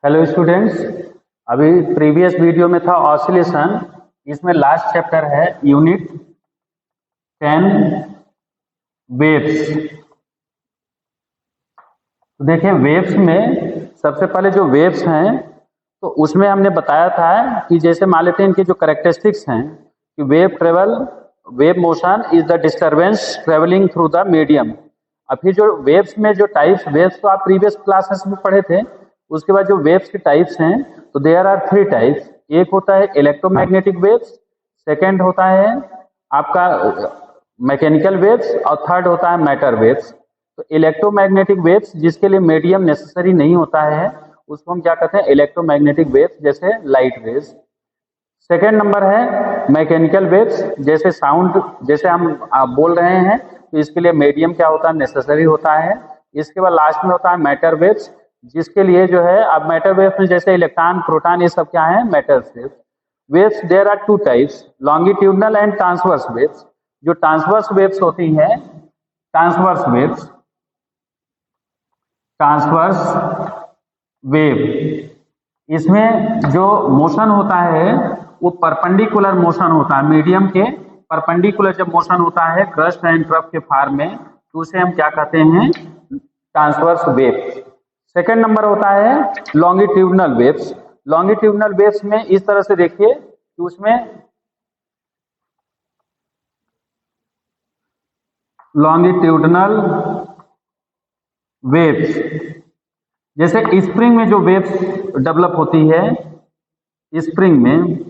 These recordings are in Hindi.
हेलो स्टूडेंट्स, अभी प्रीवियस वीडियो में था ऑसिलेशन। इसमें लास्ट चैप्टर है यूनिट 10 वेव्स। तो देखिए वेव्स में सबसे पहले जो वेव्स हैं तो उसमें हमने बताया था कि जैसे मान लेते हैं इनके जो करेक्टरिस्टिक्स हैं कि wave motion is the disturbance travelling through the medium. अब फिर जो वेव्स में जो टाइप्स, वेव्स तो आप प्रीवियस क्लासेस में पढ़े थे। उसके बाद जो वेव्स के टाइप्स हैं तो देयर आर 3 टाइप्स। एक होता है इलेक्ट्रोमैग्नेटिक वेव्स, सेकंड होता है आपका मैकेनिकल वेव्स और थर्ड होता है मैटर वेव्स। तो इलेक्ट्रोमैग्नेटिक वेव्स जिसके लिए मीडियम नेसेसरी नहीं होता है उसको हम क्या कहते हैं, इलेक्ट्रोमैग्नेटिक वेव्स, जैसे लाइट वेव्स। सेकेंड नंबर है मैकेनिकल वेव्स, जैसे साउंड, जैसे हम आप बोल रहे हैं तो इसके लिए मीडियम क्या होता है, नेसेसरी होता है। इसके बाद लास्ट में होता है मैटर वेव्स, जिसके लिए जो है अब मैटर वेव्स में जैसे इलेक्ट्रॉन, प्रोटॉन, ये सब क्या है, matter waves. Waves there are 2 types, longitudinal and transverse waves. जो ट्रांसवर्स वेव्स होती हैं, ट्रांसवर्स वेव्स, ट्रांसवर्स वेव, इसमें जो मोशन होता है वो परपेंडिकुलर मोशन होता है। मीडियम के परपेंडिकुलर जब मोशन होता है क्रस्ट एंड ट्रफ के फॉर्म में तो उसे हम क्या कहते हैं, ट्रांसवर्स वेव। सेकंड नंबर होता है लॉन्गिट्यूडनल वेव्स। लॉन्गिट्यूडनल वेव्स में इस तरह से देखिए कि उसमें लॉन्गिट्यूडनल वेव्स, जैसे स्प्रिंग में जो वेव्स डेवलप होती है, स्प्रिंग में,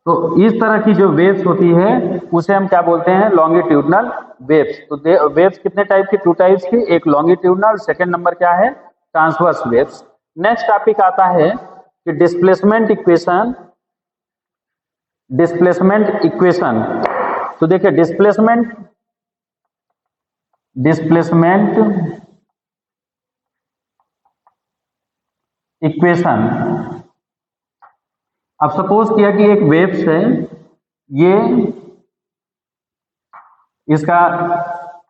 तो इस तरह की जो वेव्स होती है उसे हम क्या बोलते हैं, लॉन्गिट्यूडनल वेव्स। तो वेव्स कितने टाइप की, 2 टाइप्स की, एक लॉन्गिट्यूडनल, सेकंड नंबर क्या है, ट्रांसवर्स वेव्स। नेक्स्ट टॉपिक आता है कि डिस्प्लेसमेंट इक्वेशन। डिस्प्लेसमेंट इक्वेशन, तो देखिए डिस्प्लेसमेंट इक्वेशन। अब सपोज किया कि एक वेव्स है, ये इसका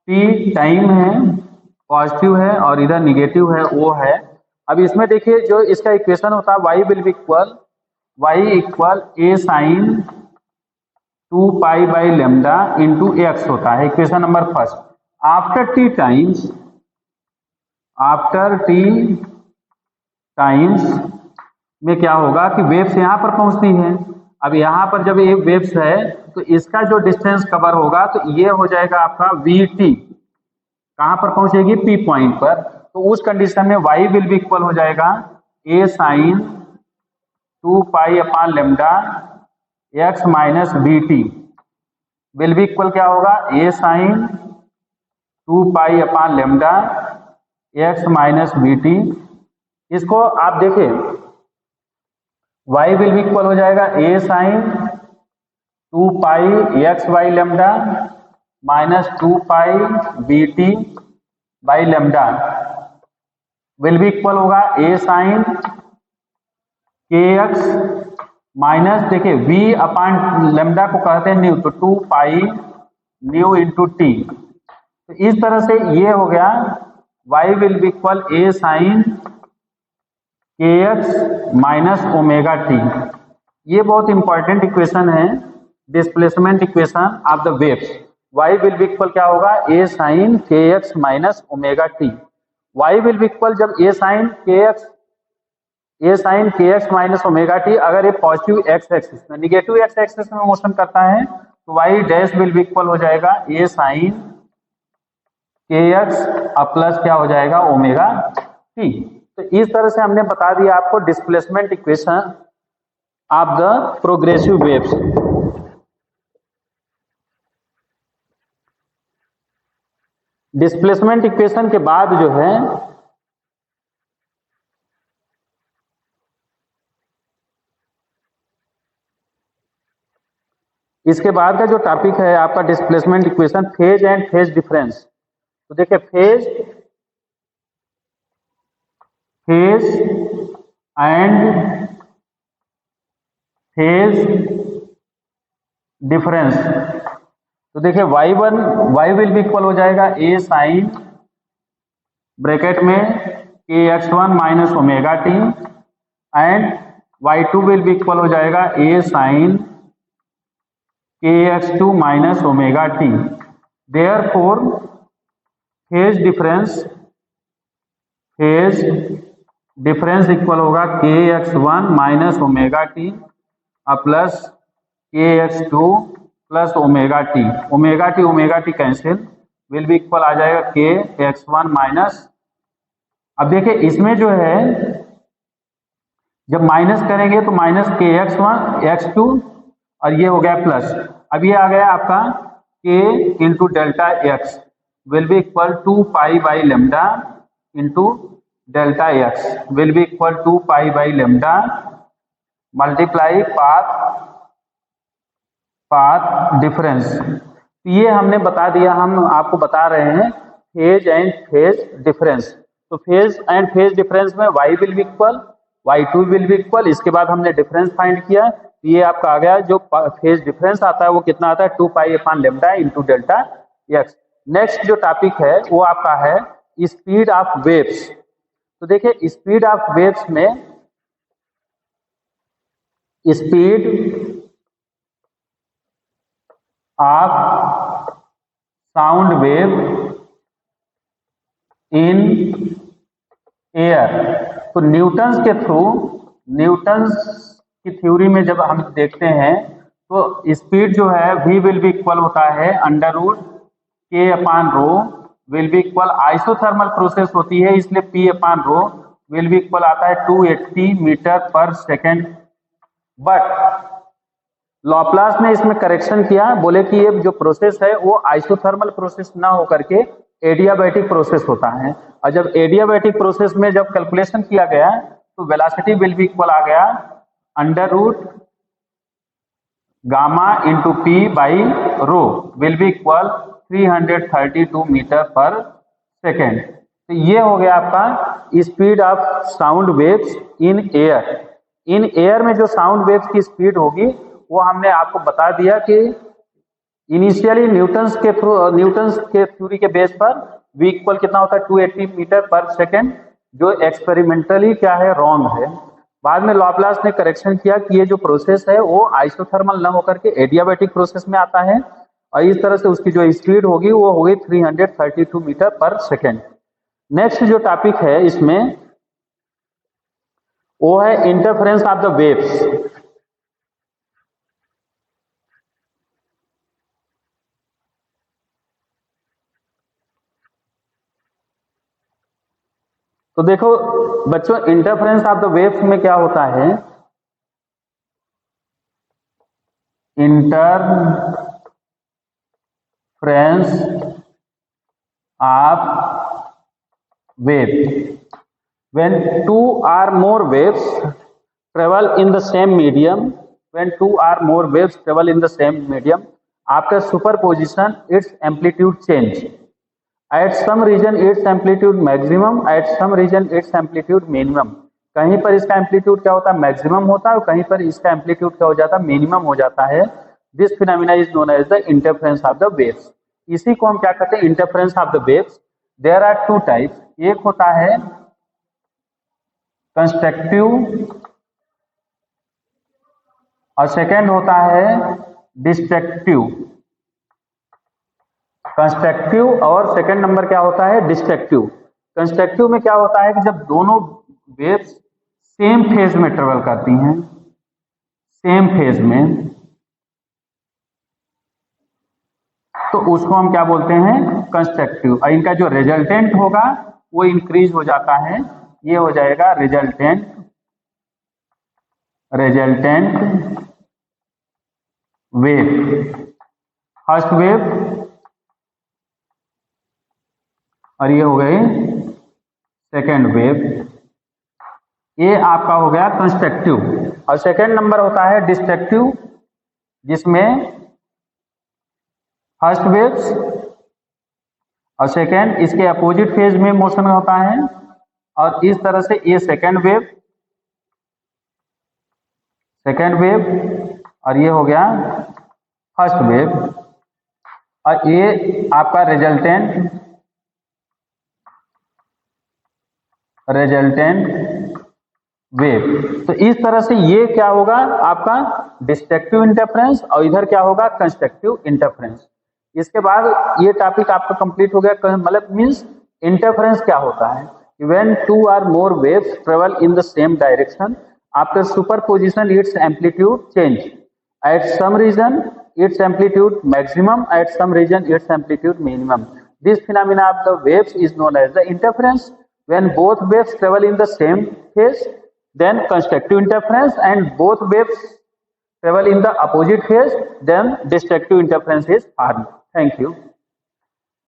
t टाइम है, पॉजिटिव है और इधर निगेटिव है, वो है। अब इसमें देखिए जो इसका इक्वेशन होता है y will be equal a sine 2 pi by lambda into x होता है, equation number first. After t times में क्या होगा कि वेव्स यहां पर पहुंचती है। अब यहां पर जब ये वेव्स है तो इसका जो डिस्टेंस कवर होगा तो ये हो जाएगा आपका vt। कहां पर पहुंचेगी, p पॉइंट पर। तो उस कंडीशन में y विल बी इक्वल हो जाएगा a sine 2 pi upon lambda x minus vt will be equal क्या होगा, a sine 2 pi upon lambda x minus vt। इसको आप देखें y विल बी इक्वल हो जाएगा a sine 2 pi x by lambda minus 2 pi bt by lambda will be equal होगा a साइन kx माइनस, देखिए v अपॉन लेमडा को कहते हैं न्यू, तो 2 पाई न्यू इंटू टी। तो इस तरह से ये हो गया y will be equal a sine kx minus omega t. ये बहुत इंपॉर्टेंट इक्वेशन है, displacement equation of the waves. y will be equal क्या होगा, a sine kx minus omega t. y will be equal जब a sine kx minus omega t, अगर ये पॉजिटिव x एक्सिस में, निगेटिव x एक्सिस में मोशन करता है तो y dash will be equal हो जाएगा a साइन kx अब प्लस क्या हो जाएगा, ओमेगा टी। तो इस तरह से हमने बता दिया आपको displacement equation of the progressive waves. Displacement equation के बाद जो है इसके बाद का जो टॉपिक है आपका displacement equation, phase and phase difference. तो देखिए फेज एंड फेज डिफरेंस। तो देखिए y विल भी इक्वल हो जाएगा a साइन ब्रैकेट में kx1 minus omega t and y2 will be equal हो जाएगा a sine kx2 minus omega t. Therefore phase difference equal होगा kx1 minus omega t plus kx2 plus omega t cancel will be equal आ जाएगा kx1 माइनस। अब देखिए इसमें जो है जब माइनस करेंगे तो माइनस kx1 x2 और ये हो गया प्लस। अब ये आ गया आपका k into delta x will be equal 2 pi by lambda into delta x will be equal 2 pi by lambda multiply path difference. ये हमने बता दिया, हम आपको बता रहे हैं फेज एंड फेज डिफरेंस। तो फेज एंड फेज डिफरेंस में y will be equal y2 will be equal, इसके बाद हमने डिफरेंस फाइंड किया, ये आपका आ गया जो फेज डिफरेंस आता है वो कितना आता है 2 pi upon lambda into delta x. Next जो टॉपिक है वो आपका है स्पीड ऑफ वेव्स। तो देखिए स्पीड ऑफ वेव्स में speed of sound wave in air. तो न्यूटन्स की थ्योरी में जब हम देखते हैं तो स्पीड जो है v विल बी इक्वल होता है under root k upon rho will be equal, isothermal process होती है इसलिए p upon rho will be equal आता है 280 मीटर पर सेकेंड। बट लॉप्लास ने इसमें करेक्शन किया, बोले कि ये जो प्रोसेस है वो आइसोथर्मल प्रोसेस ना होकर के एडियाबैटिक प्रोसेस होता है। और जब एडियाबैटिक प्रोसेस में जब कैलकुलेशन किया गया तो वेलोसिटी विल बी इक्वल आ गया under root gamma into p by rho will be equal 332 meter पर सेकेंड। तो ये हो गया आपका speed of sound waves in air. In air में जो साउंड वेव्स की स्पीड होगी वो हमने आपको बता दिया कि इनिशियली न्यूटन्स के थ्योरी के बेस पर v इक्वल कितना होता है 280 मीटर पर सेकेंड, जो एक्सपेरिमेंटली क्या है रॉन्ग है। बाद में लॉप्लास ने करेक्शन किया कि ये जो प्रोसेस है वो आइसोथर्मल ना होकर के एडियाबैटिक प्रोसेस में आता है और इस तरह से उसकी जो स्पीड होगी वो होगी 332 मीटर पर सेकेंड। नेक्स्ट जो टॉपिक है इसमें वो है इंटरफेरेंस ऑफ द वेव्स। तो देखो बच्चों इंटरफेरेंस ऑफ द वेव्स में क्या होता है, interference of wave when two or more waves travel in the same medium, after superposition its amplitude change. At some region its amplitude maximum, at some region its amplitude minimum. कहीं पर इसका एम्पलीट्यूड क्या होता है मैक्सिमम होता है और कहीं पर इसका एम्पलीट्यूड क्या हो जाता है मिनिमम हो जाता है। This phenomena is known as the interference of the waves. इसी को हम क्या कहते हैं interference of the waves. There are two types, एक होता है कंस्ट्रक्टिव और सेकेंड होता है डिस्ट्रक्टिव। कंस्ट्रक्टिव और सेकेंड नंबर क्या होता है डिस्ट्रक्टिव। कंस्ट्रक्टिव में क्या होता है कि जब दोनों वेव्स सेम फेज में ट्रेवल करती हैं, सेम फेज में, तो उसको हम क्या बोलते हैं कंस्ट्रक्टिव। और इनका जो रिजल्टेंट होगा वो इंक्रीज हो जाता है, ये हो जाएगा रिजल्टेंट वेव, फर्स्ट वेव, और ये हो गई सेकेंड वेव। ये आपका हो गया कंस्ट्रक्टिव। और सेकेंड नंबर होता है डिस्ट्रक्टिव, जिसमें फर्स्ट वेव्स और सेकेंड इसके अपोजिट फेज में मोशन होता है, और इस तरह से ये सेकेंड वेव और ये हो गया फर्स्ट वेव, और ये आपका रिजल्टेंट रिजल्टेंट वेव। तो इस तरह से ये क्या होगा आपका डिस्ट्रक्टिव इंटरफेरेंस और इधर क्या होगा कंस्ट्रक्टिव इंटरफेरेंस। इसके बाद ये टॉपिक आपका कंप्लीट हो गया। मतलब मींस इंटरफेरेंस क्या होता है, when two or more waves travel in the same direction after superposition its amplitude change at some region its amplitude maximum, at some region its amplitude minimum. This phenomena of the waves is known as the interference. When both waves travel in the same phase, then constructive interference, and both waves travel in the opposite phase, then destructive interference is formed. Thank you.